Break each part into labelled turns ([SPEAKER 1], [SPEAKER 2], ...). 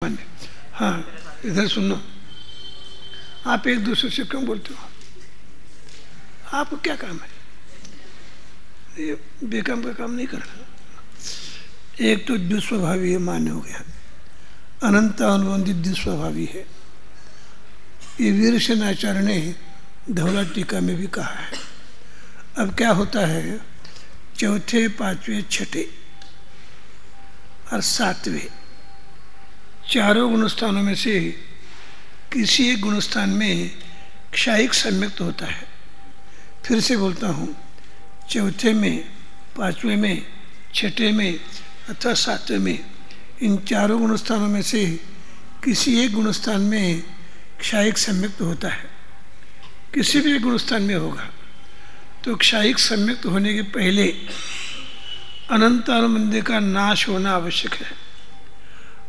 [SPEAKER 1] सामान्य। हाँ, इधर सुनो, आप एक दूसरे से क्यों बोलते हो? आपको क्या काम है? ये बेकाम का काम नहीं करना। एक तो दुस्वभावी है, मान्य हो गया। अनंत अनुबंधित दुस्वभावी है, ये वीरसेन आचार्य ने धौला टीका में भी कहा है। अब क्या होता है, चौथे, पांचवें, छठे और सातवें चारों गुणस्थानों में से किसी एक गुणस्थान में क्षायिक सम्यक्त होता है। फिर से बोलता हूँ, चौथे में, पांचवें में, छठे में अथवा सातवें में, इन चारों गुणस्थानों में से किसी एक गुणस्थान में क्षायिक सम्यक्त होता है। किसी भी एक गुणस्थान में होगा तो क्षायिक सम्यक्त होने के पहले अनंतानुबंध का नाश होना आवश्यक है।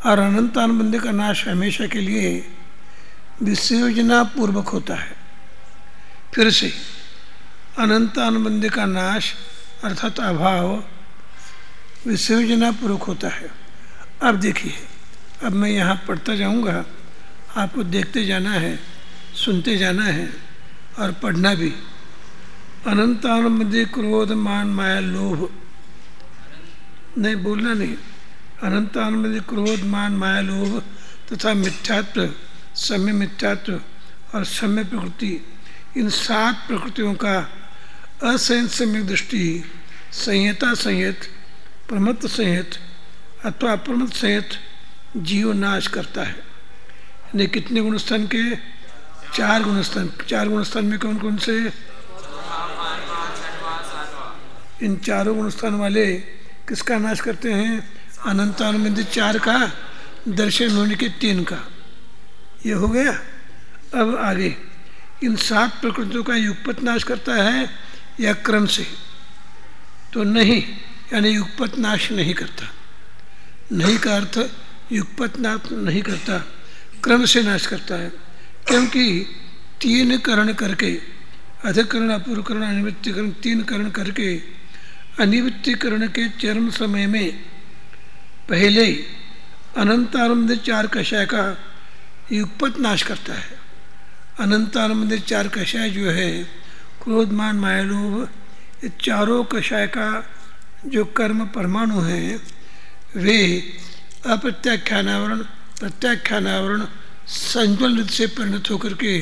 [SPEAKER 1] और अनंतानुबंध का नाश हमेशा के लिए विसर्जना पूर्वक होता है। फिर से अनंतानुबंध का नाश अर्थात अभाव विसर्जना पूर्वक होता है। अब देखिए, अब मैं यहाँ पढ़ता जाऊँगा, आपको देखते जाना है, सुनते जाना है और पढ़ना भी। अनंतानुबंध क्रोध, मान, माया, लोभ, नहीं बोलना नहीं, अनंतानुबंध क्रोध, मान, माया, लोभ तथा मिथ्यात्व, सम्य मिथ्यात्व और सम्य प्रकृति, इन 7 प्रकृतियों का असंयत सम्यक दृष्टि संयता संयत, प्रमत्त संयत अथवा अप्रमत्त संयत जीव नाश करता है। यानी कितने गुणस्थान के? 4 गुणस्थान। 4 गुणस्थान में कौन कौन से? इन चारों गुणस्थान वाले किसका नाश करते हैं? अनंतानुबंध 4 का, दर्शन होने के 3 का। ये हो गया। अब आगे, इन 7 प्रकृतियों का युगपत नाश करता है या क्रम से? तो नहीं, यानी युगपत नाश नहीं करता। नहीं का अर्थ युगपत नाश नहीं करता, क्रम से नाश करता है। क्योंकि 3 करण करके, अधिकरण, अपूर्वकरण, अनिवृत्तिकरण, 3 करण करके अनिवृत्तिकरण के चरम समय में पहले अनंतानुबंध 4 कषाय का युगपत नाश करता है। अनंतानुबंध 4 कषाय जो है, क्रोध, मान, माया, लोभ, ये चारों कषाय का जो कर्म परमाणु हैं वे अप्रत्याख्यानावरण, प्रत्याख्यानावरण, संज्वलन से परिणत होकर के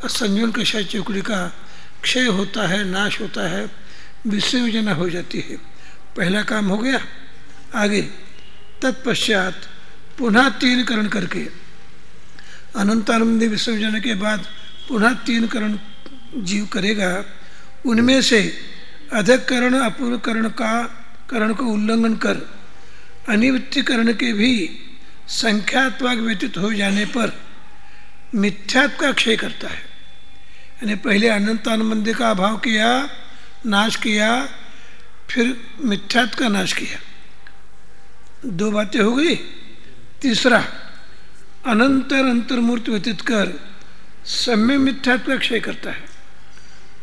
[SPEAKER 1] संज्वलन कषाय चौकड़ी का क्षय होता है, नाश होता है, विसर्जना हो जाती है। पहला काम हो गया। आगे तत्पश्चात पुनः 3 करण करके, अनंतानुबंध विसर्जन के बाद पुनः 3 करण जीव करेगा। उनमें से अधिकरण, अपूर्वकरण का करण को उल्लंघन कर अनिवृत्तिकरण के भी संख्यात्मक व्यतीत हो जाने पर मिथ्यात्व का क्षय करता है। यानी पहले अनंतानुबंध का अभाव किया, नाश किया, फिर मिथ्यात्व का नाश किया। 2 बातें हो गई। तीसरा, अनंतर अंतर्मूर्ति व्यतीत कर सम्य मिथ्यात्व का क्षय करता है।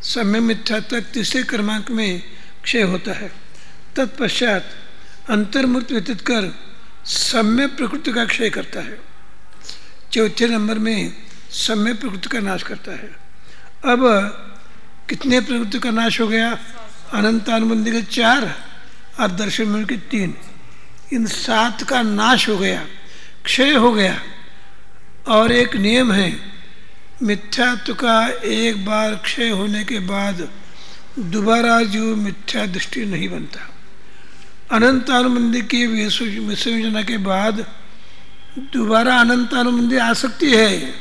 [SPEAKER 1] सम्य मिथ्यात्व तीसरे क्रमांक में क्षय होता है। तत्पश्चात अंतर्मूर्ति व्यतीत कर सम्य प्रकृति का क्षय करता है। चौथे नंबर में सम्य प्रकृति का नाश करता है। अब कितने प्रकृति का नाश हो गया? अनंतानुबंध के 4 और दर्शन के 3। इन 7 का नाश हो गया, क्षय हो गया। और एक नियम है, मिथ्यात्व का एक बार क्षय होने के बाद दोबारा जो मिथ्या दृष्टि नहीं बनता। अनंतानुबंध की विसर्जना के बाद दोबारा अनंतानुबंध आ सकती है,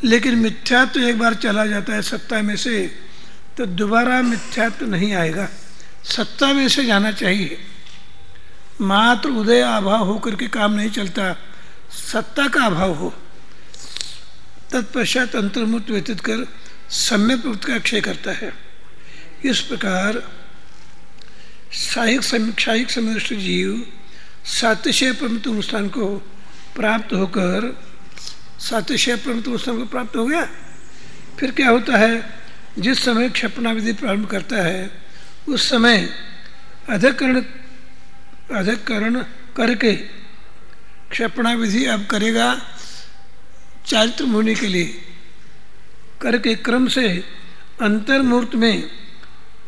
[SPEAKER 1] लेकिन मिथ्यात्व एक बार चला जाता है सत्ता में से, तो दोबारा मिथ्यात्व नहीं आएगा। सत्ता में से जाना चाहिए। मात्र उदय अभाव होकर के काम नहीं चलता, सत्ता का अभाव हो। तत्पश्चात अंतर्मूर्ति व्यतीत कर सम्य प्रकृति का क्षय करता है। इस प्रकार क्षायिक समदृष्ट जीव सातिशय प्रमित अनुष्ठान को प्राप्त होकर, सातिशय प्रमित अनुष्ठान को प्राप्त हो गया। फिर क्या होता है? जिस समय क्षपना विधि प्रारंभ करता है उस समय अधिकरण करके क्षपणा विधि अब करेगा चारित्र होने के लिए, करके क्रम से अंतर्मूर्त में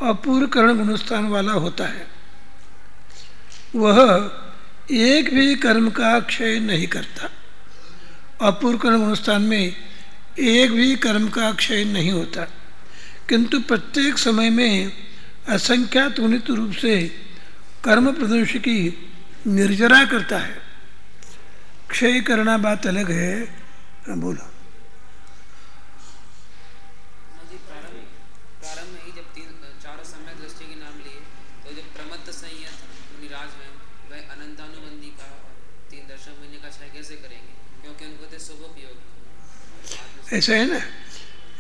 [SPEAKER 1] अपूर्व करण गुणस्थान वाला होता है। वह एक भी कर्म का क्षय नहीं करता। अपूर्व करण गुणस्थान में एक भी कर्म का क्षय नहीं होता, किंतु प्रत्येक समय में असंख्यात उन्नत रूप से कर्म प्रदंश की निर्जरा करता है। क्षय करना बात अलग है। बोलो।
[SPEAKER 2] प्रारंभ में ही जब चारों सम्यक दृष्टि के नाम लिए तो जब प्रमत्त संयत मुनिराज हैं वह अनंतानुबंधी का 3 दर्शन महीने का क्षय कैसे करेंगे, क्योंकि उनको तो शुभोपयोग।
[SPEAKER 1] ऐसा है ना,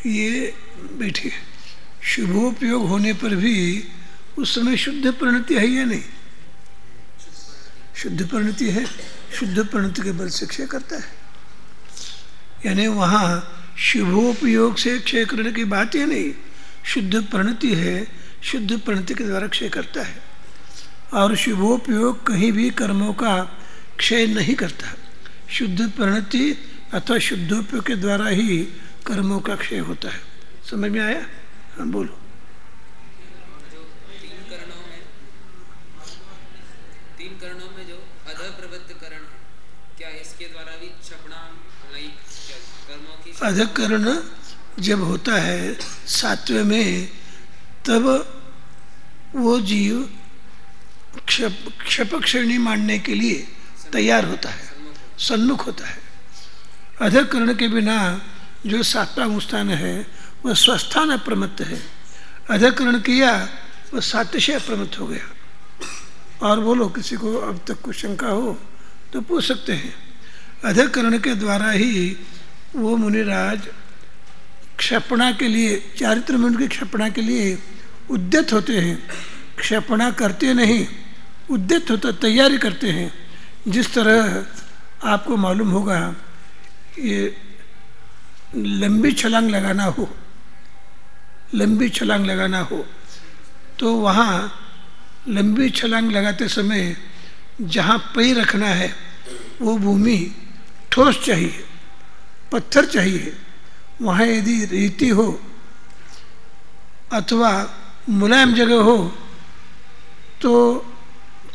[SPEAKER 1] ये बैठिए, शुभोपयोग होने पर भी उस समय शुद्ध परिणति है या नहीं? शुद्ध परिणति है। शुद्ध परिणति के बल से क्षय करता है, यानी वहाँ शुभोपयोग से क्षय करने की बात ही नहीं। शुद्ध परिणति है, शुद्ध परिणति के द्वारा क्षय करता है। और शुभोपयोग कहीं भी कर्मों का क्षय नहीं करता। शुद्ध परिणति अथवा शुद्धोपयोग के द्वारा ही कर्मों का क्षय होता है। समझ में आया? हाँ बोलो।
[SPEAKER 2] तीन करणों में जो अधः प्रवृत्त करण है, क्या इसके द्वारा भी क्षपणा कर्मों की?
[SPEAKER 1] अधः करण जब होता है सात्वें में, तब वो जीव क्षपक श्रेणी मानने के लिए तैयार होता है, सन्मुख होता है। अधः करण के बिना जो सात्वां स्थान है वह स्वस्थान अप्रमत्त है। अधः करण किया वह सात्य अप्रमत्त हो गया। और बोलो, किसी को अब तक कुछ शंका हो तो पूछ सकते हैं। अधः करण के द्वारा ही वो मुनिराज क्षपणा के लिए, चारित्र में उनकी क्षपणा के लिए उद्यत होते हैं। क्षपणा करते नहीं, उद्यत होता, तैयारी करते हैं। जिस तरह आपको मालूम होगा, ये लंबी छलांग लगाना हो, लंबी छलांग लगाना हो तो वहाँ लंबी छलांग लगाते समय जहाँ पैर रखना है वो भूमि ठोस चाहिए, पत्थर चाहिए। वहाँ यदि रेती हो अथवा मुलायम जगह हो तो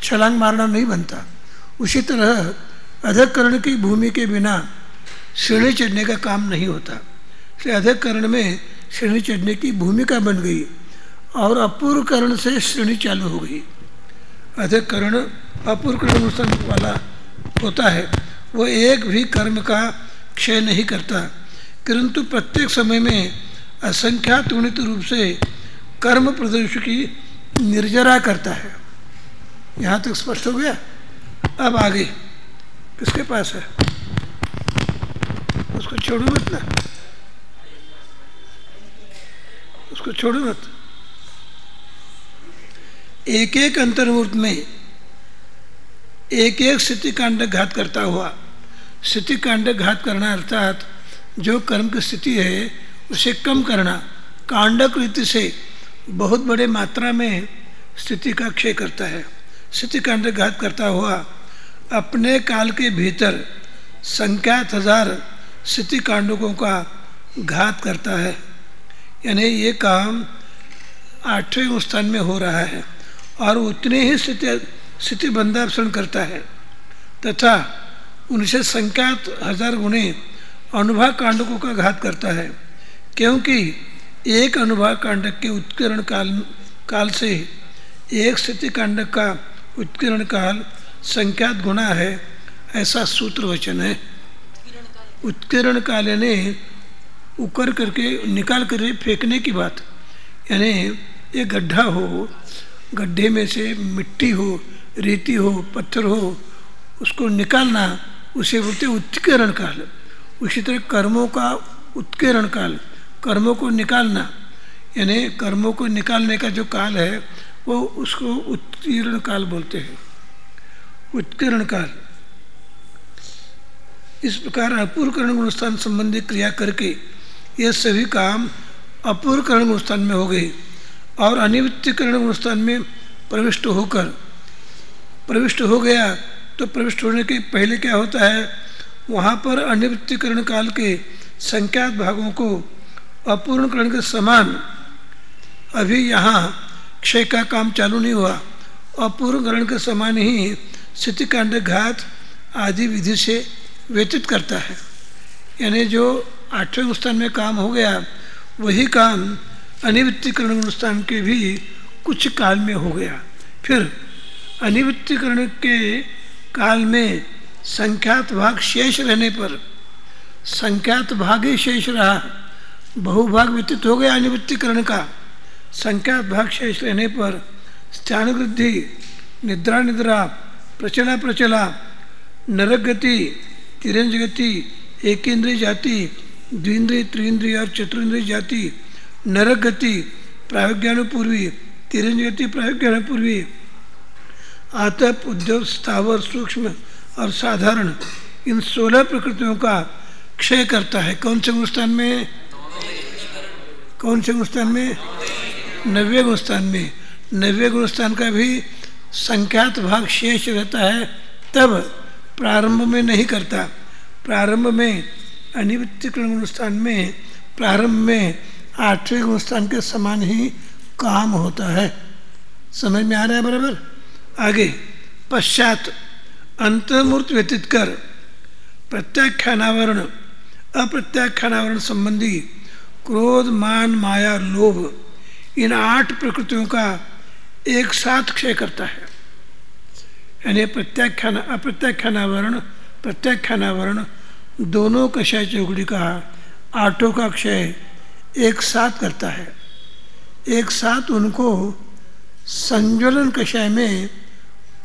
[SPEAKER 1] छलांग मारना नहीं बनता। उसी तरह अधः करण की भूमि के बिना सीढ़ी चढ़ने का काम नहीं होता। इसलिए अधः करण में सीढ़ी चढ़ने की भूमिका बन गई और अपूर्व करण से श्रेणी चालू हो गई। अधः करण अपूर्व करण वाला होता है, वो एक भी कर्म का क्षय नहीं करता, किंतु प्रत्येक समय में असंख्यात उन्नत रूप से कर्म प्रदर्श की निर्जरा करता है। यहाँ तक स्पष्ट हो गया। अब आगे किसके पास है? उसको छोड़ो मत ना, उसको छोड़ो मत। एक एक अंतर्मूर्त में एक एक स्थिति कांड घात करता हुआ, स्थिति कांड घात करना अर्थात जो कर्म की स्थिति है उसे कम करना, कांडक रीति से बहुत बड़े मात्रा में स्थिति का क्षय करता है। स्थिति कांड घात करता हुआ अपने काल के भीतर संख्यात हजार स्थिति कांडकों का घात करता है। यानी ये काम 8वें स्थान में हो रहा है और उतने ही स्थिति बंधापसरण करता है तथा उनसे संख्यात हजार गुणे अनुभाग कांडकों का घात करता है, क्योंकि एक अनुभाग कांडक के उत्कीर्ण काल से एक स्थिति कांडक का उत्कीर्ण काल संख्यात गुना है, ऐसा सूत्र वचन है। उत्कीर्ण काल यानी उकर करके निकाल कर फेंकने की बात। यानी एक गड्ढा हो, गड्ढे में से मिट्टी हो, रेती हो, पत्थर हो, उसको निकालना, उसे बोलते उत्कीर्ण काल। उसी तरह कर्मों का उत्कीर्ण काल, कर्मों को निकालना, यानी कर्मों को निकालने का जो काल है वो उसको उत्कीर्ण काल बोलते हैं। उत्कीर्ण काल। इस प्रकार अपूर्व करण गुणस्थान संबंधी क्रिया करके ये सभी काम अपूर्व करण गुणस्थान में हो गए और अनिवृत्ति करण गुणस्थान में प्रविष्ट हो गया तो प्रविष्ट होने के पहले क्या होता है, वहाँ पर अनिवृत्तिकरण काल के संख्यात भागों को अपूर्णकरण के समान, अभी यहाँ क्षय का काम चालू नहीं हुआ, अपूर्णकरण के समान ही स्थितिकांड घात आदि विधि से व्यतीत करता है। यानी जो 8वें गुणस्थान में काम हो गया वही काम अनिवृत्तिकरण गुणस्थान के भी कुछ काल में हो गया। फिर अनिवृत्तिकरण के काल में संख्यात भाग शेष रहने पर, संख्यात भाग ही शेष रहा, बहुभाग व्यतीत हो गया अनिवृत्तिकरण का, संख्यात भाग शेष रहने पर स्थान वृद्धि, निद्रा निद्रा, प्रचला प्रचला, नरक गति, तिरंज गति, एकेंद्रिय जाति, द्विंद्रिय त्रिंद्रिय और चतुर्ंद्रिय जाति, नरक गति, प्रायोग्यानुपूर्वी, तिरंज गति प्रायोग्यानुपूर्वी, आतप, उद्योग, स्थावर, सूक्ष्म और साधारण, इन 16 प्रकृतियों का क्षय करता है। कौन से गुणस्थान में? कौन से गुणस्थान में? 90वें गुणस्थान में। 90वें गुणस्थान का भी संख्यात भाग शेष रहता है, तब प्रारंभ में नहीं करता। प्रारंभ में अनिवृत्तिकरण गुणस्थान में प्रारंभ में 8वें गुणस्थान के समान ही काम होता है। समझ में आ रहा है बराबर? आगे पश्चात अंतर्मूर्त व्यतीत कर प्रत्याख्यानावरण, अप्रत्याख्यानावरण संबंधी क्रोध, मान, माया, लोभ, इन 8 प्रकृतियों का एक साथ क्षय करता है। यानी प्रत्याख्यान अप्रत्याख्यानावरण, प्रत्याख्यानावरण दोनों कषाय चौकड़ी का 8 का क्षय एक साथ करता है। एक साथ उनको संज्वलन कषाय में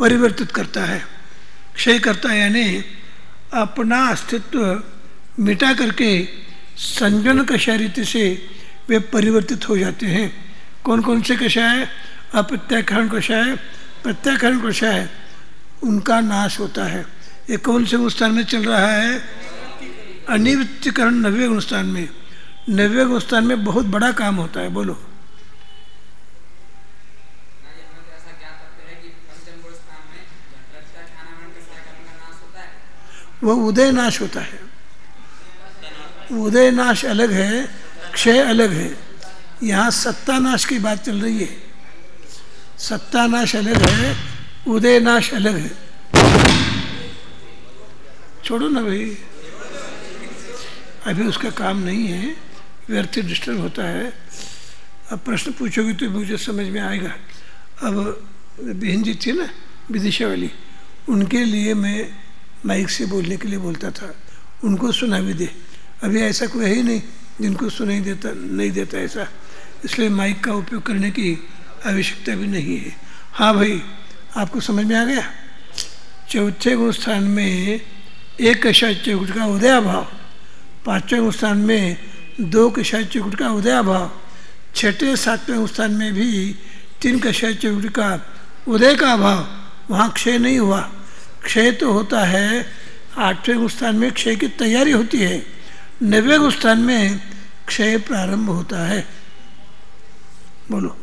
[SPEAKER 1] परिवर्तित करता है, क्षय करता है। यानी अपना अस्तित्व मिटा करके संज्वलन कषाय रीति से वे परिवर्तित हो जाते हैं। कौन कौन से कषाय? अप्रत्याख्यान कषाय, प्रत्याख्यान कषाय, उनका नाश होता है। ये कौन से गुणस्थान में चल रहा है? अनिवृत्तिकरण 90वें गुणस्थान में। 90वें गुणस्थान में बहुत बड़ा काम होता है। बोलो। वो उदय नाश होता है। उदय नाश अलग है, क्षय अलग है। यहाँ सत्तानाश की बात चल रही है। सत्तानाश अलग है, उदय नाश अलग है। छोड़ो ना भाई, अभी उसका काम नहीं है, व्यर्थ डिस्टर्ब होता है। अब प्रश्न पूछोगे तो मुझे समझ में आएगा। अब बहन जी थी ना विदिशा वाली, उनके लिए मैं माइक से बोलने के लिए बोलता था, उनको सुना भी दे। अभी ऐसा कोई है ही नहीं जिनको सुनाई देता नहीं देता ऐसा, इसलिए माइक का उपयोग करने की आवश्यकता भी नहीं है। हाँ भाई, आपको समझ में आ गया? चौथे गुणस्थान में एक कषाय चौकुट का उदयाभाव, 5वें गुणस्थान में 2 कषाय चौकुट का उदयाभाव, 6ठे 7वें गुणस्थान में भी 3 कषाय चौकुट का उदय का अभाव। वहाँ क्षय नहीं हुआ। क्षय तो होता है 8वें गुणस्थान में, क्षय की तैयारी होती है। 90वें गुणस्थान में क्षय प्रारंभ होता है। बोलो।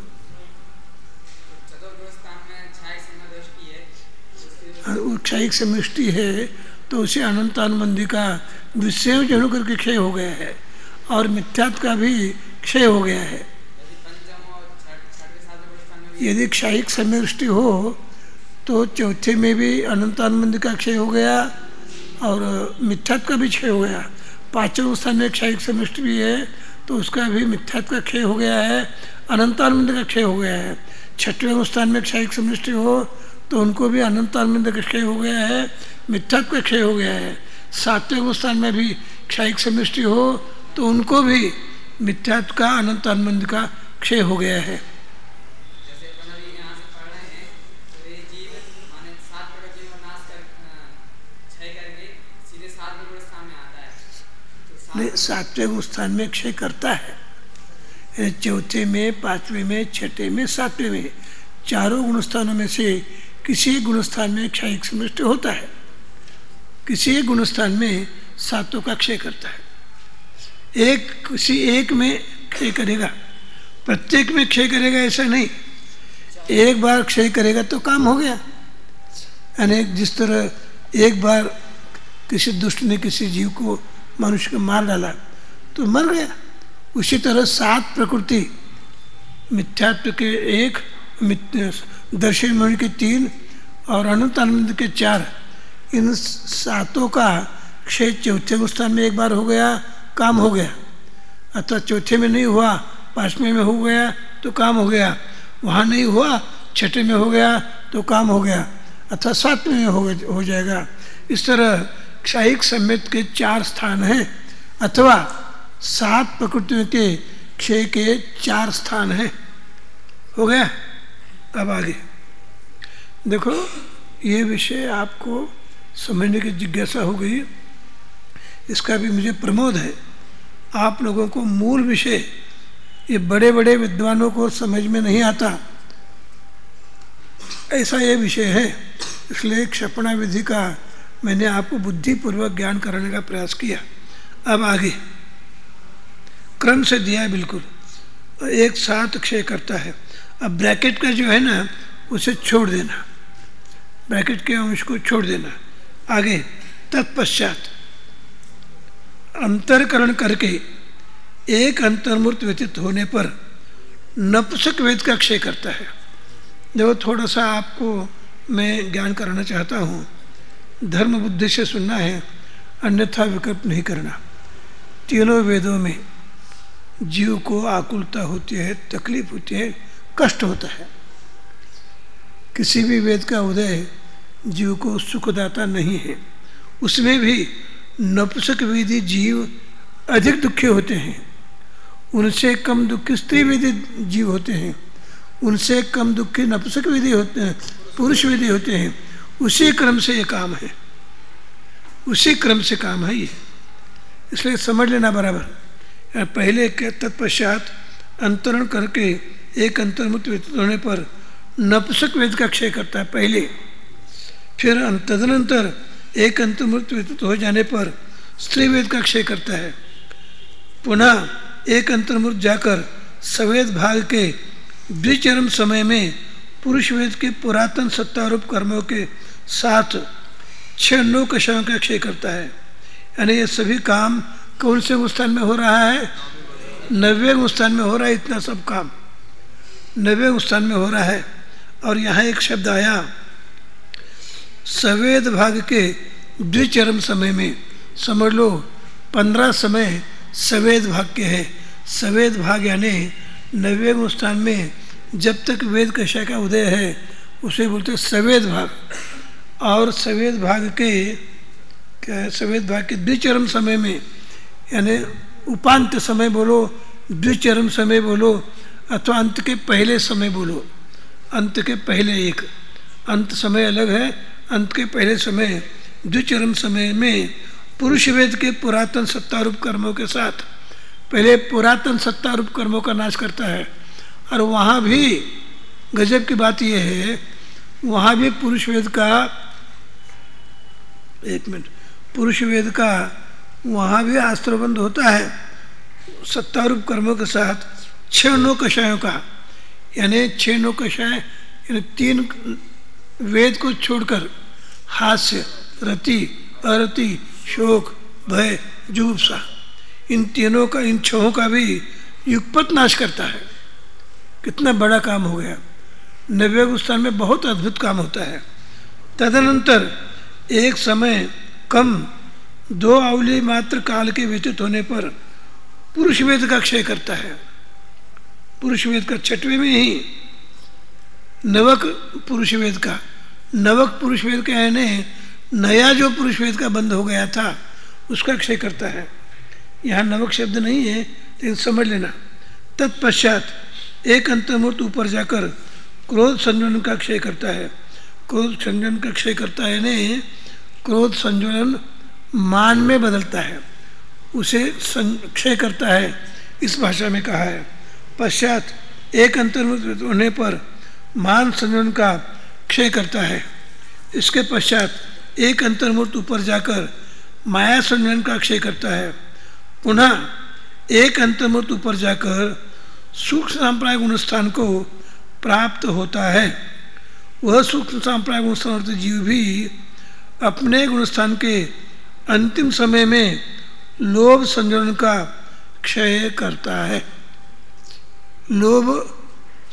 [SPEAKER 1] क्षयिक समष्टि है तो उसे अनंतानुबंधी का विसंयोजन होकर के क्षय हो गया है, और मिथ्यात्व का भी क्षय हो गया है। यदि क्षयिक समष्टि हो तो चौथे में भी अनंतानुबंधी का क्षय हो गया और मिथ्यात्व का भी क्षय हो गया। 5वें स्थान में क्षयिक समष्टि भी है तो उसका भी मिथ्यात्व का क्षय हो गया है, अनंतानुबंधी का क्षय हो गया है। 6वें स्थान में क्षयिक समष्टि हो तो उनको भी अनंतानुबंधी का क्षय हो गया है, मिथ्यात्व का क्षय हो गया है। 7वें स्थान में भी क्षयिक समष्टि हो तो उनको भी मिथ्यात्व का, अनंतानुबंधी का क्षय हो गया है। नहीं, 7वें गुणस्थान में क्षय करता है। चौथे में, 5वें में, 6ठे में, 7वें में, चारों गुणस्थानों में से किसी एक गुणस्थान में क्षयिक समष्टि होता है। किसी एक गुणस्थान में 7 का क्षय करता है। किसी एक में क्षय करेगा, प्रत्येक में क्षय करेगा ऐसा नहीं। एक बार क्षय करेगा तो काम हो गया। यानी जिस तरह एक बार किसी दुष्ट ने किसी जीव को, मनुष्य को मार डाला तो मर गया, उसी तरह 7 प्रकृति, मिथ्यात्व के 1, दर्शन मुनि के 3 और अनंत आनंद के 4, इन 7 का क्षय चौथे स्थान में एक बार हो गया, काम हो गया। अथवा चौथे में नहीं हुआ, 5वें में हो गया तो काम हो गया, वहाँ नहीं हुआ 6ठे में हो गया तो काम हो गया, अथवा 7वें में हो जाएगा। इस तरह क्षयिक सम्यक के 4 स्थान हैं, अथवा 7 प्रकृतियों के क्षय के 4 स्थान हैं। हो गया। अब आगे देखो, ये विषय आपको समझने की जिज्ञासा हो गई, इसका भी मुझे प्रमोद है। आप लोगों को मूल विषय ये बड़े बड़े विद्वानों को समझ में नहीं आता, ऐसा ये विषय है। इसलिए क्षपणा विधि का मैंने आपको बुद्धिपूर्वक ज्ञान कराने का प्रयास किया। अब आगे क्रम से दिया है बिल्कुल, एक साथ क्षय करता है। अब ब्रैकेट का जो है ना, उसे छोड़ देना, ब्रैकेट के अंश को छोड़ देना। आगे तत्पश्चात अंतरकरण करके एक अंतर्मूर्त व्यतीत होने पर नपुंसक वेद का क्षय करता है। देखो, थोड़ा सा आपको मैं ज्ञान कराना चाहता हूँ, धर्म बुद्धि से सुनना है, अन्यथा विकल्प नहीं करना। तीनों वेदों में जीव को आकुलता होती है, तकलीफ होती है, कष्ट होता है। किसी भी वेद का उदय जीव को सुखदाता नहीं है। उसमें भी नपुंसक वेदी जीव अधिक दुखी होते हैं, उनसे कम दुखी स्त्री वेदी जीव होते हैं, उनसे कम दुखी नपुंसक वेदी होते हैं, पुरुष वेदी होते हैं। उसी क्रम से ये काम है, उसी क्रम से काम है ये, इसलिए समझ लेना बराबर। पहले के तत्पश्चात अंतरण करके एक अंतर्मुक्त व्यतीत होने पर नपुंसक वेद का क्षय करता है पहले, फिर तदनंतर एक अंतर्मुक्त व्यतीत हो जाने पर स्त्री वेद का क्षय करता है। पुनः एक अंतर्मुक्त जाकर सवेद भाग के द्विचरम समय में पुरुष वेद के पुरातन सत्तारूप कर्मों के साथ 6 नौकषयों का क्षय करता है। यानी ये सभी काम कौन से स्थान में हो रहा है? 90वें स्थान में हो रहा है। इतना सब काम 90वें स्थान में हो रहा है। और यहाँ एक शब्द आया सवेद भाग के द्विचरम समय में, समझ लो 15 समय सवेद भाग के हैं। सवेद भाग यानी 90वें स्थान में जब तक वेद कषय का उदय है उसे बोलते सवेद भाग। और सवेद भाग के सवेद भाग के द्विचरम समय में, यानी उपांत समय बोलो, द्विचरम समय बोलो, अथवा अंत के पहले समय बोलो। अंत के पहले एक अंत समय अलग है, अंत के पहले समय द्विचरम समय में पुरुष वेद के पुरातन सत्तारूप कर्मों के साथ पहले पुरातन सत्तारूप कर्मों का नाश करता है। और वहाँ भी गजब की बात यह है, वहाँ भी पुरुष वेद का, एक मिनट, पुरुष वेद का वहाँ भी आस्त्रबंध होता है सत्तारूप कर्मों के साथ 6 नौकषयों का। यानी 6 नौकषय, यानी 3 वेद को छोड़कर हास्य, रति, अरति, शोक, भय, जुगुप्सा, इन तीनों का, इन 6 का भी युगपत नाश करता है। कितना बड़ा काम हो गया। 90वें स्थान में बहुत अद्भुत काम होता है। तदनंतर एक समय कम 2 अवली मात्र काल के व्यतीत होने पर पुरुष वेद का क्षय करता है। पुरुष वेद का 6वें में ही नवक पुरुष वेद का, नवक पुरुष वेद का यानी नया जो पुरुष वेद का बंद हो गया था उसका क्षय करता है। यहाँ नवक शब्द नहीं है, लेकिन समझ लेना। तत्पश्चात एक अंतर्मूर्त ऊपर जाकर क्रोध संयोजन का क्षय करता है। क्रोध संयोजन का क्षय करता है यानी क्रोध संयोजन मान में बदलता है, उसे क्षय करता है, इस भाषा में कहा है। पश्चात एक अंतर्मूर्त होने पर मान संयोजन का क्षय करता है। इसके पश्चात एक अंतर्मूर्त ऊपर जाकर माया संयोजन का क्षय करता है। पुनः एक अंतर्मूर्त ऊपर जाकर सूक्ष्म सांप्रायिक गुणस्थान को प्राप्त होता है। वह सूक्ष्म सांप्रायिक गुणस्थान जीव भी अपने गुणस्थान के अंतिम समय में लोभ संजोन का क्षय करता है। लोभ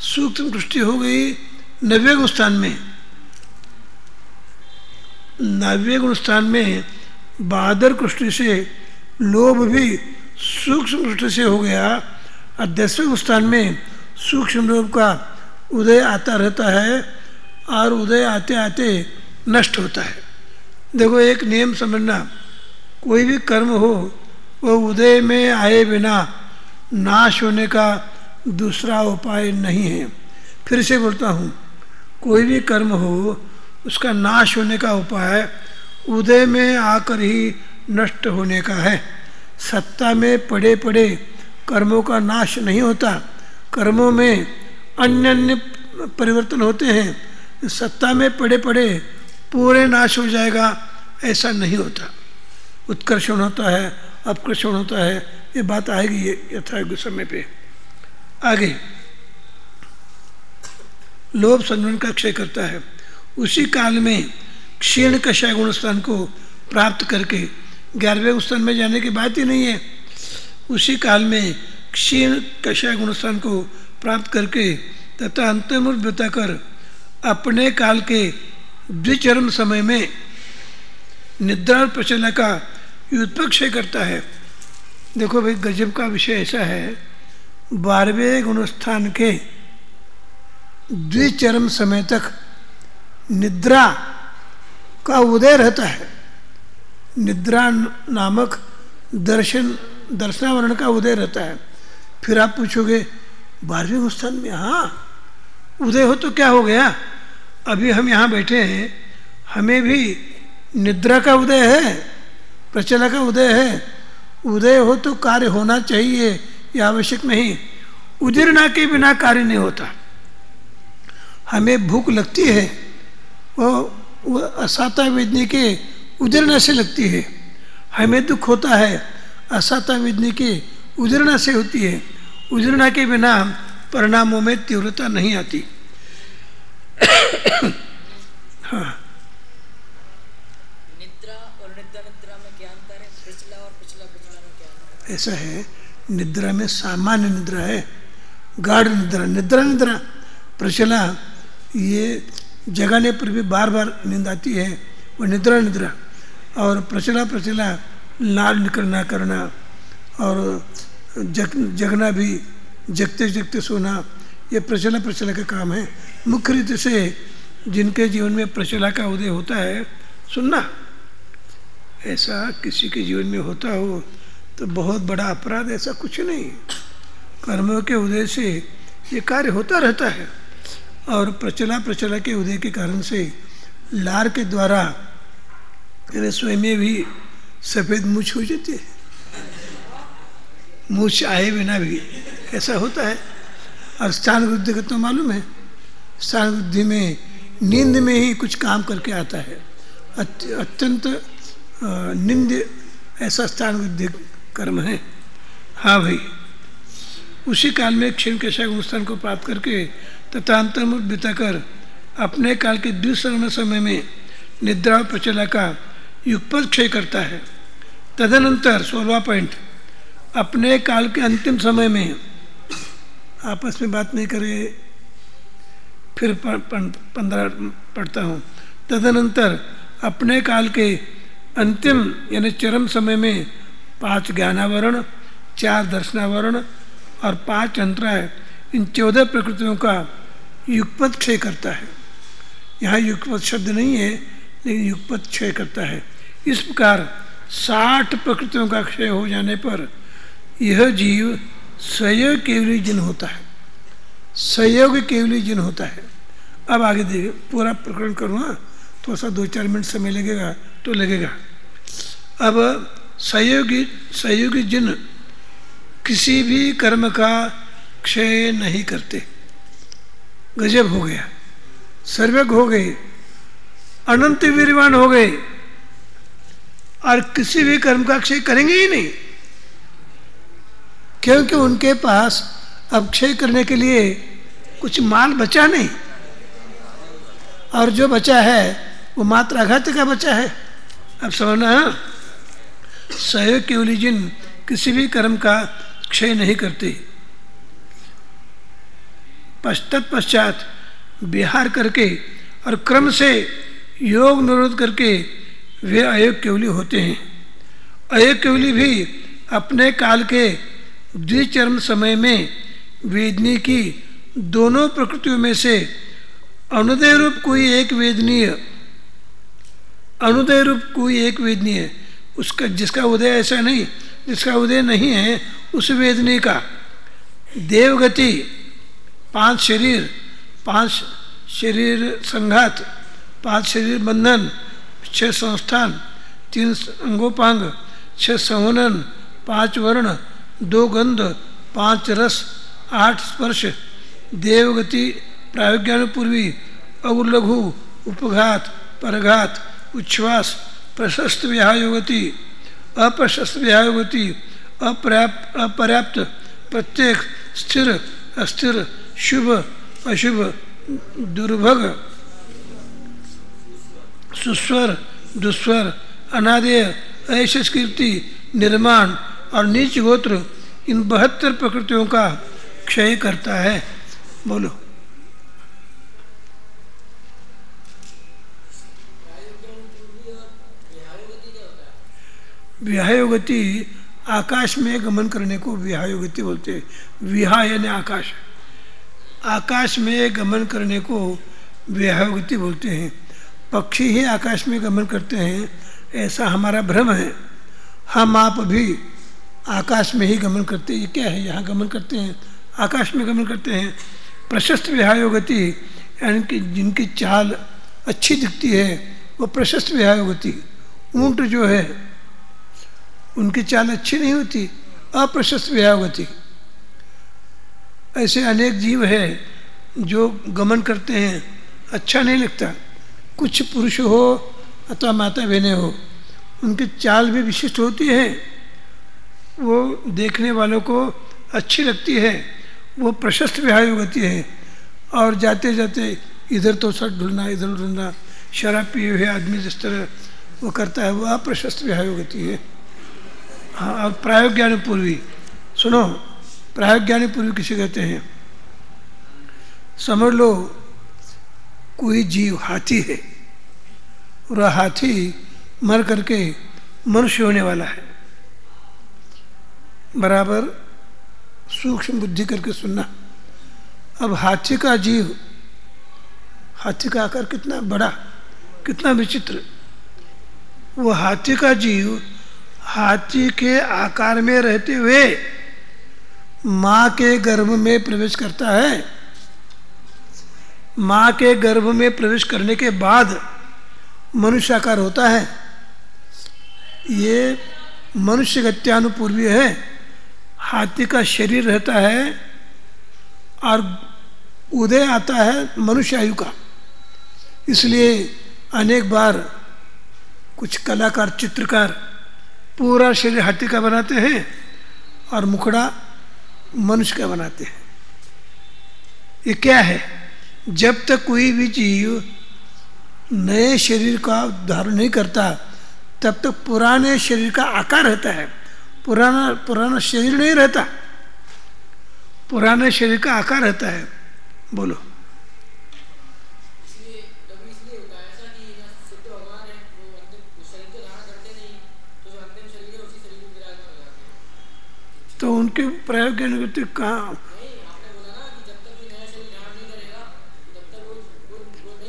[SPEAKER 1] सूक्ष्म दृष्टि हो गई 90 गुणस्थान में, 90 गुणस्थान में बहादुर दृष्टि से लोभ भी सूक्ष्म दृष्टि से हो गया, और 10वें गुणस्थान में सूक्ष्म लोभ का उदय आता रहता है और उदय आते आते नष्ट होता है। देखो एक नियम समझना, कोई भी कर्म हो वो उदय में आए बिना नाश होने का दूसरा उपाय नहीं है। फिर से बोलता हूँ, कोई भी कर्म हो उसका नाश होने का उपाय उदय में आकर ही नष्ट होने का है। सत्ता में पड़े पड़े कर्मों का नाश नहीं होता, कर्मों में अन्य अन्य परिवर्तन होते हैं। सत्ता में पड़े पड़े पूरे नाश हो जाएगा ऐसा नहीं होता, उत्कर्षण होता है, अपकर्षण होता है। ये बात आएगी यथायोग्य समय पे। आगे लोभ संयम का क्षय करता है। उसी काल में क्षीण कषाय गुणस्थान को प्राप्त करके 11वें गुणस्थान में जाने की बात ही नहीं है। उसी काल में क्षीण कषाय गुणस्थान को प्राप्त करके तथा अंतर्मुख बताकर अपने काल के द्विचरम समय में निद्रा और प्रचलना का व्युत्पक्षय करता है। देखो भाई, गजब का विषय ऐसा है, 12वें गुणस्थान के द्विचरम समय तक निद्रा का उदय रहता है। निद्रा नामक दर्शनावरण का उदय रहता है। फिर आप पूछोगे 12वें गुणस्थान में हाँ उदय हो तो क्या हो गया? अभी हम यहाँ बैठे हैं, हमें भी निद्रा का उदय है, प्रचला का उदय है। उदय हो तो कार्य होना चाहिए, यह आवश्यक नहीं। उजीर्णा के बिना कार्य नहीं होता। हमें भूख लगती है, वो असाता वेदनी के उजीर्णा से लगती है। हमें दुख होता है, असाता वेदनी के उजीर्णा से होती है। उजीर्णा के बिना परिणामों में तीव्रता नहीं आती। हाँ,
[SPEAKER 3] निद्रा और निद्रा में क्या अंतर है? पिछला और पिछला में क्या अंतर है?
[SPEAKER 1] ऐसा है, निद्रा में सामान्य निद्रा है, गाढ़ निद्रा, निद्रा प्रचला ये जगाने पर भी बार बार नींद आती है, वो निद्रा। और प्रचला लाल निकलना करना और जगना भी, जगते जगते सोना, ये प्रचला का काम है। मुख्य रीति से जिनके जीवन में प्रचला का उदय होता है, सुनना, ऐसा किसी के जीवन में होता हो तो बहुत बड़ा अपराध ऐसा कुछ नहीं। कर्मों के उदय से ये कार्य होता रहता है। और प्रचला के उदय के कारण से लार के द्वारा स्वयं में भी सफ़ेद मूछ हो जाती है, मूछ आए बिना भी ऐसा होता है। और स्थान वृद्धि का तो मालूम है, स्थान वृद्धि में नींद में ही कुछ काम करके आता है। अत्यंत निंद ऐसा स्थान वृद्धि कर्म है। हाँ भाई, उसी काल में क्षीण कषाय गुणस्थान को प्राप्त करके तथा अंतर्मुख बिताकर अपने काल के द्विचरम समय में निद्रा और प्रचला का युगपत क्षय करता है। तदनंतर 16वां पॉइंट, अपने काल के अंतिम समय में, आपस में बात नहीं करे, फिर 15 पढ़ता हूँ। तदनंतर अपने काल के अंतिम यानी चरम समय में 5 ज्ञानावरण, 4 दर्शनावरण और 5 अंतराय, इन 14 प्रकृतियों का युगपत क्षय करता है। यहाँ युगपत शब्द नहीं है, लेकिन युगपत क्षय करता है। इस प्रकार 60 प्रकृतियों का क्षय हो जाने पर यह जीव संयोग केवली जिन होता है, संयोग केवली जिन होता है। अब आगे देखिए, पूरा प्रकरण करूँगा, थोड़ा सा 2-4 मिनट समय लगेगा तो लगेगा। अब संयोगी जिन किसी भी कर्म का क्षय नहीं करते। गजब हो गया, सर्वज्ञ हो गए, अनंत वीरवान हो गए और किसी भी कर्म का क्षय करेंगे ही नहीं, क्योंकि उनके पास अब क्षय करने के लिए कुछ माल बचा नहीं। और जो बचा है वो मात्र आघात का बचा है। अब समझना, सहयोग केवली जिन किसी भी कर्म का क्षय नहीं करते, तत्पश्चात विहार करके और क्रम से योग निरोध करके वे अयोग केवली होते हैं। अयोग केवली भी अपने काल के द्विचरम समय में वेदनी की दोनों प्रकृतियों में से अनुदय रूप कोई एक वेदनीय, अनुदय रूप कोई एक वेदनीय, उसका जिसका उदय ऐसा नहीं, जिसका उदय नहीं है उस वेदनी का देवगति, 5 शरीर, 5 शरीर संघात, 5 शरीर बंधन, 6 संस्थान, 3 अंगोपांग, 6 संवनन, 5 वर्ण, 2 गंध, 5 रस, 8 स्पर्श, देवगति, प्रायोज्ञानपूर्वी, अगुलघु, उपघात, परघात, उच्छ्वास, प्रशस्त विहायोगति, अप्रशस्त विहायोगति, अपर्याप्त, प्रत्येक, स्थिर, अस्थिर, शुभ, अशुभ, दुर्भग, सुस्वर, दुस्वर, अनादेय, ऐश कीर्ति, निर्माण और नीच गोत्र, इन 72 प्रकृतियों का क्षय करता है। बोलो। विहायोगति आकाश में गमन करने को विहायोगति बोलते हैं। विहा यानी आकाश, आकाश में गमन करने को विहायोगति बोलते हैं। पक्षी ही आकाश में गमन करते हैं ऐसा हमारा भ्रम है। हम आप भी आकाश में ही गमन करते हैं। ये क्या है, यहाँ गमन करते हैं, आकाश में गमन करते हैं। प्रशस्त विहायोगति यानी कि जिनकी चाल अच्छी दिखती है वो प्रशस्त विहायोगति। ऊंट जो है उनकी चाल अच्छी नहीं होती, अप्रशस्त विहायोगति। ऐसे अनेक जीव है जो गमन करते हैं, अच्छा नहीं लगता। कुछ पुरुष हो अथवा माता बहनें हो, उनकी चाल भी विशिष्ट होती है, वो देखने वालों को अच्छी लगती है, वो प्रशस्त विहायोगति है। और जाते जाते इधर तो सट ढुलना, इधर ढुलना, शराब पिए हुए आदमी जिस तरह वो करता है वो अप्रशस्त विहायोगति है। हाँ, और प्रायोज्ञानपूर्वी, सुनो, प्रायोज्ञानपूर्वी किसे कहते हैं? समझ लो कोई जीव हाथी है और हाथी मर करके मनुष्य होने वाला है। बराबर सूक्ष्म बुद्धि करके सुनना। अब हाथी का जीव, हाथी का आकार कितना बड़ा, कितना विचित्र। वो हाथी का जीव हाथी के आकार में रहते हुए माँ के गर्भ में प्रवेश करता है। माँ के गर्भ में प्रवेश करने के बाद मनुष्य आकार होता है। ये मनुष्य गत्यानुपूर्वी है। हाथी का शरीर रहता है और उदय आता है मनुष्य आयु का। इसलिए अनेक बार कुछ कलाकार, चित्रकार पूरा शरीर हाथी का बनाते हैं और मुखड़ा मनुष्य का बनाते हैं। ये क्या है? जब तक कोई भी जीव नए शरीर का धारण नहीं करता तब तक पुराने शरीर का आकार रहता है। पुराना शरीर नहीं रहता, पुराने शरीर का आकार रहता है। बोलो। तो उनके प्रयोग ज्ञान कहाँ?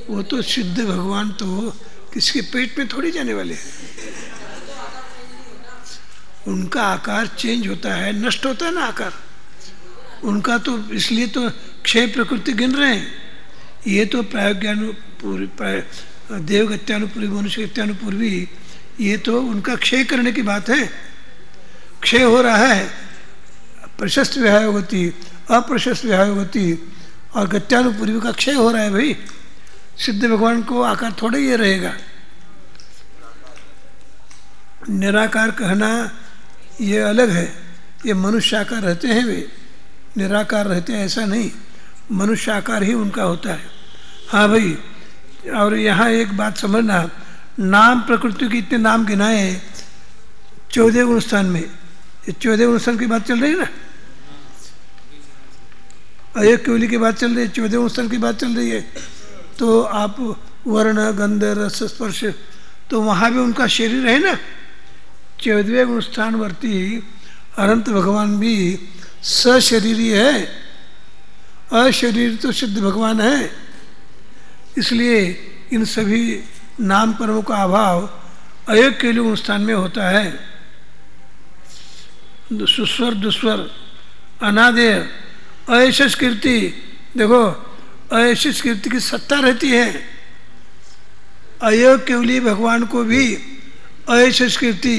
[SPEAKER 1] वो तो सिद्ध भगवान तो किसके पेट में थोड़ी जाने वाले हैं। उनका आकार चेंज होता है, नष्ट होता है ना आकार उनका। तो इसलिए तो क्षय प्रकृति गिन रहे हैं। ये तो प्रायोज्ञानुपूर्वी, देवगत्यानुपूर्वी, मनुष्य गत्यानुपूर्वी, ये तो उनका क्षय करने की बात है। क्षय हो रहा है, प्रशस्त विहायोगति, अप्रशस्त विहायोगति और गत्यानुपूर्वी का क्षय हो रहा है। भाई सिद्ध भगवान को आकार थोड़ा ही रहेगा। निराकार कहना ये अलग है। ये मनुष्य आकार रहते हैं, वे निराकार रहते हैं ऐसा नहीं, मनुष्य आकार ही उनका होता है। हाँ भाई, और यहाँ एक बात समझना, नाम प्रकृति के इतने नाम गिनाए 14 गुण स्थान में, ये 14 गुण स्थान की बात चल रही है ना, अयोग केवली की बात चल रही है, 14 गुण स्थान की बात चल रही है। तो आप वर्ण गंध रस स्पर्श, तो वहाँ भी उनका शरीर है ना, 14वें गुण स्थान वर्ती अनंत भगवान भी सशरीरी है, अशरीर तो सिद्ध भगवान है। इसलिए इन सभी नाम कर्मों का अभाव अयोग के लिए स्थान में होता है। सुस्वर दुस्वर अनादेय अयशस कीर्ति, देखो अयशस कीर्ति की सत्ता रहती है, अयोग केवली भगवान को भी अयशस कीर्ति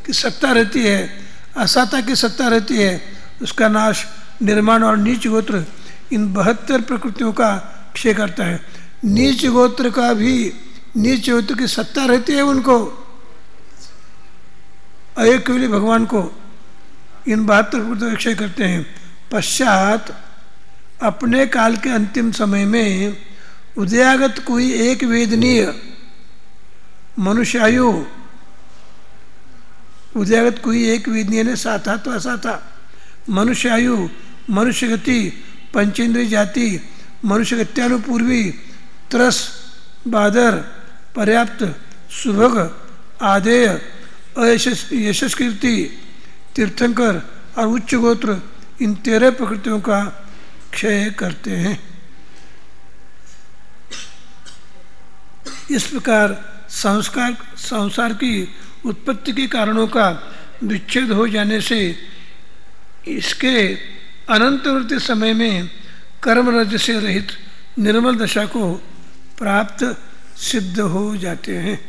[SPEAKER 1] की सत्ता रहती है, असाता की सत्ता रहती है। उसका नाश निर्माण और नीच गोत्र इन 72 प्रकृतियों का क्षय करता है। नीच गोत्र का भी, नीच गोत्र की सत्ता रहती है उनको, अयोग केवली भगवान को इन 72 प्रकृतियों का क्षय करते हैं। पश्चात अपने काल के अंतिम समय में उदयागत कोई एक वेदनीय मनुष्यायु, उदयागत कोई एक वेदनीय ने साथा तो असाथा मनुष्यायु, मनुष्य गति, पंचेंद्रिय जाति, मनुष्य गत्यानुपूर्वी, त्रस, बादर, पर्याप्त, सुभग, आदेय, यशस कीर्ति, तीर्थंकर और उच्च गोत्र इन 13 प्रकृतियों का क्षय करते हैं। इस प्रकार संसार की उत्पत्ति के कारणों का विच्छेद हो जाने से इसके अनंतवर्ती समय में कर्म रज से रहित निर्मल दशा को प्राप्त सिद्ध हो जाते हैं।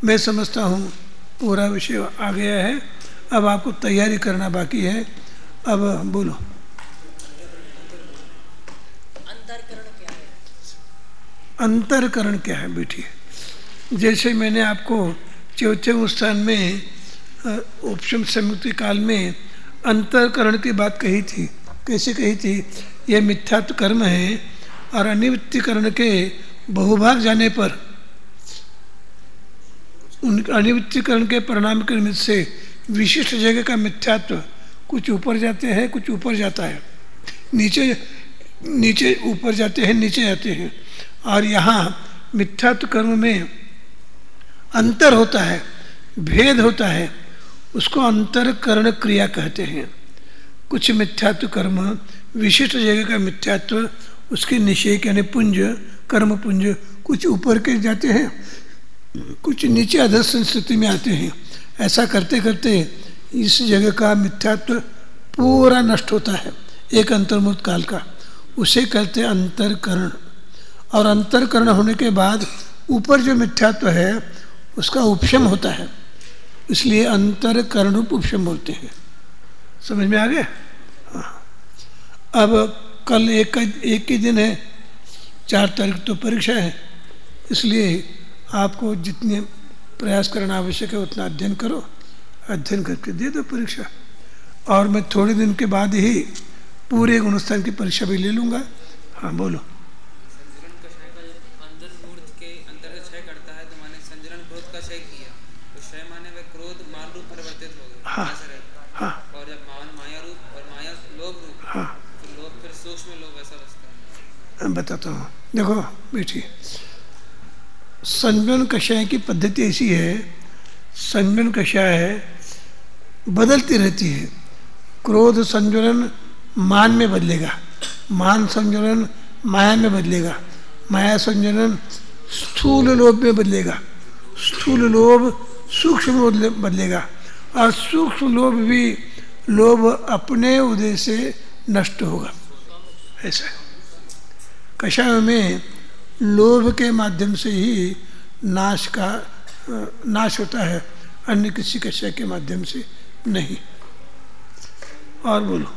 [SPEAKER 1] मैं समझता हूँ पूरा विषय आ गया है, अब आपको तैयारी करना बाकी है। अब बोलो,
[SPEAKER 3] अंतरकरण क्या है?
[SPEAKER 1] अंतरकरण क्या है बेटी? जैसे मैंने आपको चौथे स्थान में उपशम संयुक्ति काल में अंतरकरण की बात कही थी। कैसे कही थी? यह मिथ्यात्व कर्म है और अनिवृत्तिकरण के बहुभाग जाने पर उन अनिवृत्तिकरण के परिणाम के निमित्त से विशिष्ट जगह का मिथ्यात्व कुछ ऊपर जाते हैं, कुछ ऊपर जाता है, नीचे ऊपर जाते हैं, नीचे जाते हैं। और यहाँ मिथ्यात्व कर्म में अंतर होता है, भेद होता है, उसको अंतरकरण क्रिया कहते हैं। कुछ मिथ्यात्व कर्म विशिष्ट जगह का मिथ्यात्व, उसके निषेक यानी पुंज, कर्म पुंज कुछ ऊपर के जाते हैं, कुछ नीचे अधस्थ स्थिति में आते हैं। ऐसा करते करते इस जगह का मिथ्यात्व पूरा नष्ट होता है एक अंतर्मुक्त काल का, उसे कहते हैं अंतरकरण। और अंतरकरण होने के बाद ऊपर जो मिथ्यात्व है उसका उपशम होता है, इसलिए अंतरकरण उपशम बोलते हैं। समझ में आ गया? हाँ। अब कल एक ही दिन है, 4 तारीख तो परीक्षा है, इसलिए आपको जितने प्रयास करना आवश्यक है उतना अध्ययन करो, अध्ययन करके दे दो परीक्षा। और मैं थोड़े दिन के बाद ही पूरे गुणस्थान की परीक्षा भी ले लूँगा। हाँ बोलो।
[SPEAKER 2] संजलन कषाय का जब अंदर मूर्त के अंतर्गत क्षय करता है तो माने संजलन क्रोध का क्षय किया, तो क्षय माने वे क्रोध मान रूप परिवर्तित हो गए।
[SPEAKER 1] हाँ हाँ।
[SPEAKER 2] और जब माया रूप और माया लोभ रूप,
[SPEAKER 1] हाँ,
[SPEAKER 2] तो लोभ फिर सूक्ष्म लोभ ऐसा बचता है।
[SPEAKER 1] बताता हूँ। देखो बेटी, संजलन कषाय की पद्धति ऐसी है, संजलन कषाय बदलती रहती है। क्रोध संजलन मान में बदलेगा, मान संजलन माया में बदलेगा, माया संजलन स्थूल लोभ में बदलेगा, स्थूल लोभ सूक्ष्म लोभ बदलेगा, और सूक्ष्म लोभ भी लोभ अपने उदय से नष्ट होगा। ऐसा कषाय में लोभ के माध्यम से ही नाश होता है, अन्य किसी कषाय के माध्यम से नहीं। और बोलो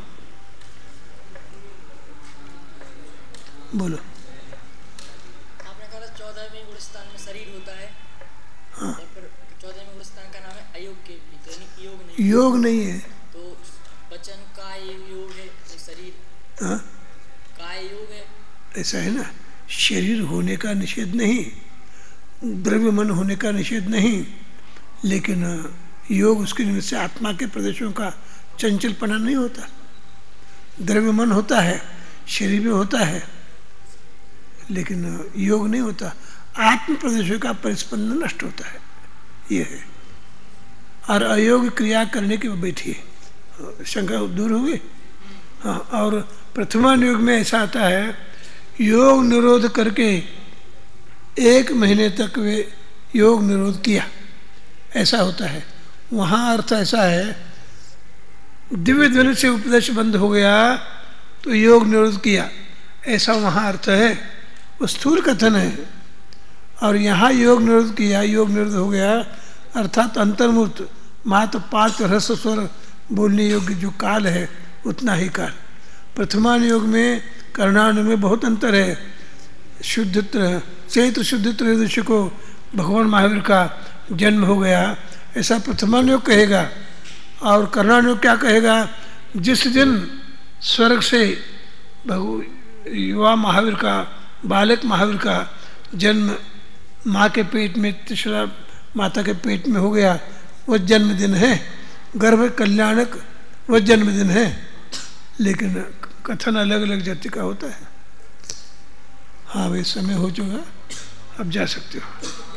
[SPEAKER 1] बोलो।
[SPEAKER 3] आपने कहा 14वें गुणस्थान में शरीर होता है।
[SPEAKER 1] हाँ।
[SPEAKER 3] और फिर 14वें गुणस्थान का नाम है अयोग के भी, तो योग नहीं,
[SPEAKER 1] योग नहीं है।
[SPEAKER 3] तो वचन काय योग है, तो शरीर
[SPEAKER 1] हाँ,
[SPEAKER 3] काय योग है।
[SPEAKER 1] ऐसा है ना, शरीर होने का निषेध नहीं, द्रव्य मन होने का निषेध नहीं, लेकिन योग उसके निमित्त से आत्मा के प्रदेशों का चंचलपना नहीं होता। द्रव्य मन होता है, शरीर में होता है, लेकिन योग नहीं होता। आत्म प्रदेशों का परिस्पंदन नष्ट होता है, ये है। और अयोग क्रिया करने की बैठी है, शंका दूर हो गई। हाँ, और प्रथमान योग में ऐसा आता है, योग निरोध करके 1 महीने तक वे योग निरोध किया, ऐसा होता है। वहाँ अर्थ ऐसा है, दिव्य ध्वनि से उपदेश बंद हो गया तो योग निरोध किया, ऐसा वहाँ अर्थ है, वो स्थूल कथन है। और यहाँ योग निरोध किया, योग निरोध हो गया, अर्थात अंतर्मुक्त मात्र 5 ह्रस्व स्वर बोलने योग्य जो काल है उतना ही काल। प्रथमान योग में कर्णानु में बहुत अंतर है। शुद्ध चैत्र शुद्ध त्रयोदशी को भगवान महावीर का जन्म हो गया, ऐसा प्रथमान योग कहेगा। और कर्णानुयोग क्या कहेगा, जिस दिन स्वर्ग से युवा महावीर का, बालक महावीर का जन्म माँ के पेट में, तीसरा माता के पेट में हो गया, वो जन्मदिन है, गर्भ कल्याणक वो जन्मदिन है। लेकिन कथन अलग अलग जाति का होता है। हाँ भाई, समय हो चुका, अब जा सकते हो।